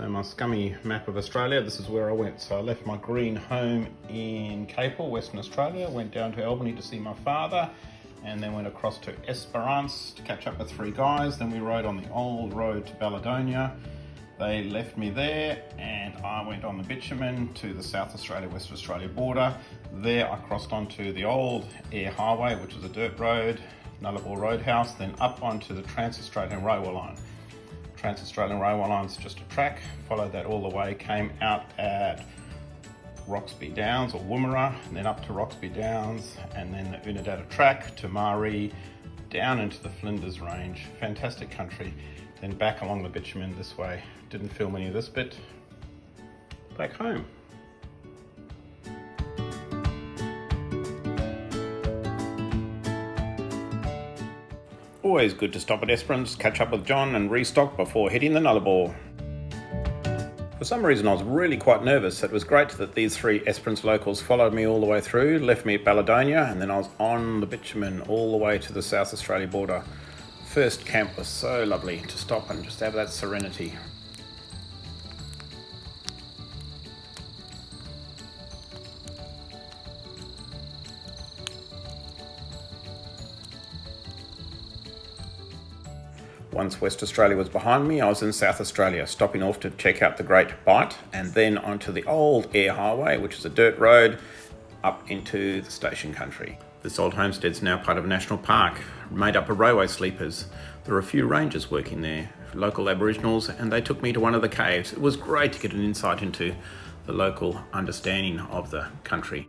So my scummy map of Australia, this is where I went. So I left my green home in Capel, Western Australia, went down to Albany to see my father, and then went across to Esperance to catch up with three guys. Then we rode on the old road to Balladonia. They left me there and I went on the bitumen to the South Australia, West Australia border. There I crossed onto the old Air Highway, which is a dirt road, Nullarbor Roadhouse, then up onto the Trans-Australian Railway line. Trans-Australian Railway line's just a track, followed that all the way, came out at Roxby Downs or Woomera, and then up to Roxby Downs, and then the Unadilla track to Maree, down into the Flinders Range. Fantastic country. Then back along the bitumen this way. Didn't film any of this bit. Back home. Always good to stop at Esperance, catch up with John and restock before hitting the Nullarbor. For some reason I was really quite nervous. It was great that these three Esperance locals followed me all the way through, left me at Balladonia, and then I was on the bitumen all the way to the South Australia border. First camp was so lovely to stop and just have that serenity. Once West Australia was behind me, I was in South Australia, stopping off to check out the Great Bight, and then onto the old Air Highway, which is a dirt road, up into the station country. This old homestead's now part of a national park, made up of railway sleepers. There are a few rangers working there, local Aboriginals, and they took me to one of the caves. It was great to get an insight into the local understanding of the country.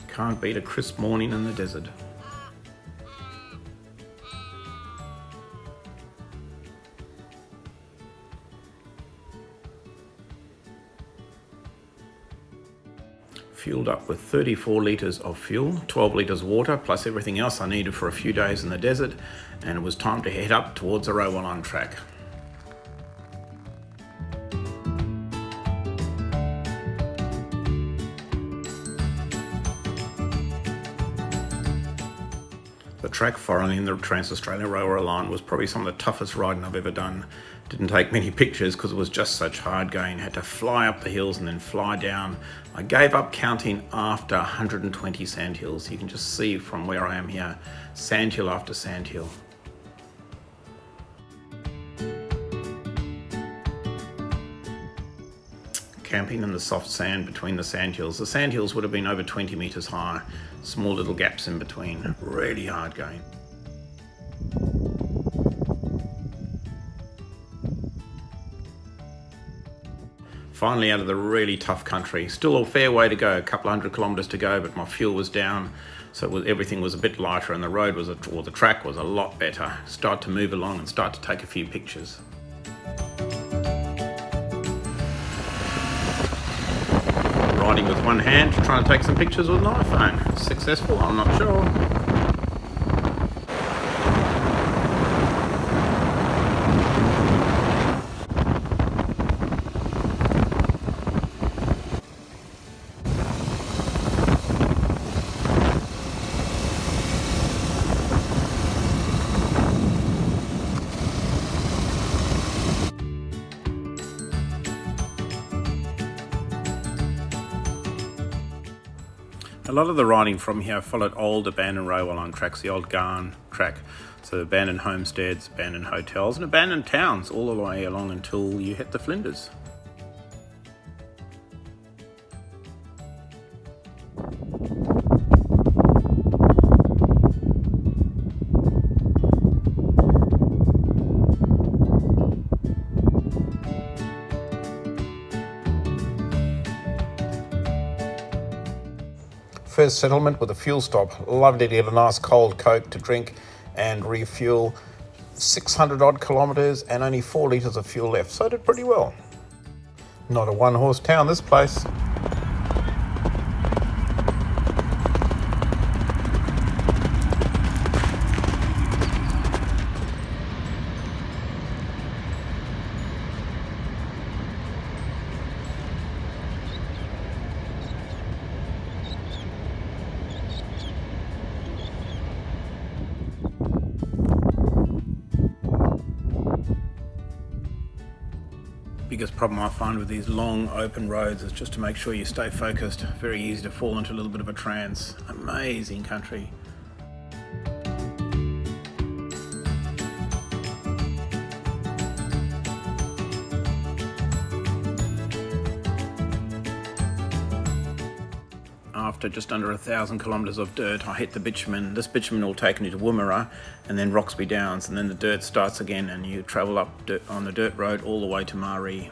Can't beat a crisp morning in the desert. Fueled up with 34 litres of fuel, 12 litres of water, plus everything else I needed for a few days in the desert, and it was time to head up towards the railway line track. The track following the Trans-Australian Railway line was probably some of the toughest riding I've ever done. Didn't take many pictures because it was just such hard going. Had to fly up the hills and then fly down. I gave up counting after 120 sandhills. You can just see from where I am here, sandhill after sandhill. Camping in the soft sand between the sandhills. The sandhills would have been over 20 metres high, small little gaps in between, really hard going. Finally out of the really tough country. Still a fair way to go, a couple 100 kilometres to go, but my fuel was down, so everything was a bit lighter and the road was, or the track was a lot better. Start to move along and start to take a few pictures. Riding with one hand, trying to take some pictures with an iPhone. Successful? I'm not sure. A lot of the riding from here followed old abandoned railway line tracks, the old Garn track. So abandoned homesteads, abandoned hotels and abandoned towns all the way along until you hit the Flinders. First settlement with a fuel stop. Lovely to get a nice cold Coke to drink and refuel. 600 odd kilometres and only 4 litres of fuel left, so I did pretty well. Not a one-horse town, this place. biggest problem I find with these long open roads is just to make sure you stay focused. Very easy to fall into a little bit of a trance. Amazing country. After just under 1,000 kilometres of dirt, I hit the bitumen. This bitumen will take me to Woomera and then Roxby Downs, and then the dirt starts again and you travel up on the dirt road all the way to Maree.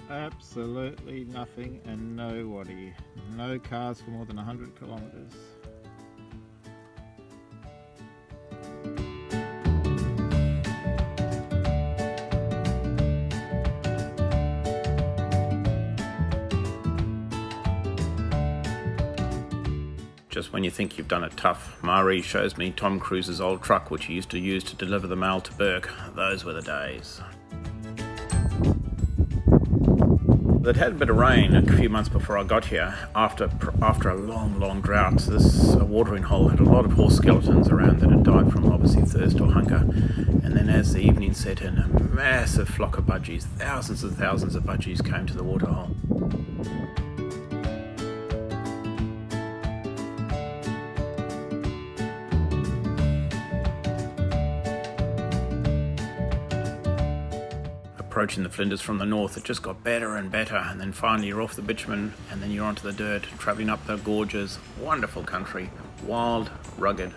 Absolutely nothing and nobody. No cars for more than 100 kilometres. Just when you think you've done it tough, Maree shows me Tom Cruise's old truck which he used to use to deliver the mail to Bourke. Those were the days. It had a bit of rain a few months before I got here. After a long drought, this watering hole had a lot of horse skeletons around that had died from obviously thirst or hunger. And then as the evening set in, a massive flock of budgies, thousands and thousands of budgies came to the waterhole. Approaching the Flinders from the north, it just got better and better, and then finally you're off the bitumen and then you're onto the dirt, travelling up the gorges. Wonderful country, wild, rugged.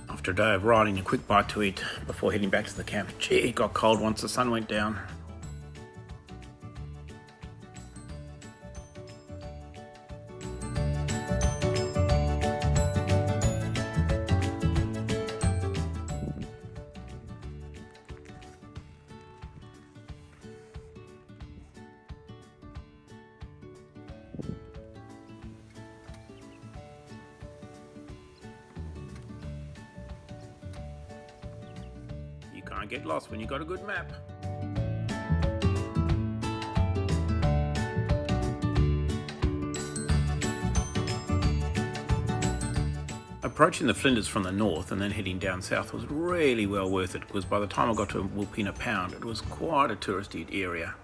After a day of riding, a quick bite to eat before heading back to the camp. Gee, it got cold once the sun went down. Can't get lost when you got a good map. Approaching the Flinders from the north and then heading down south was really well worth it, because by the time I got to Wilpena Pound, it was quite a touristy area.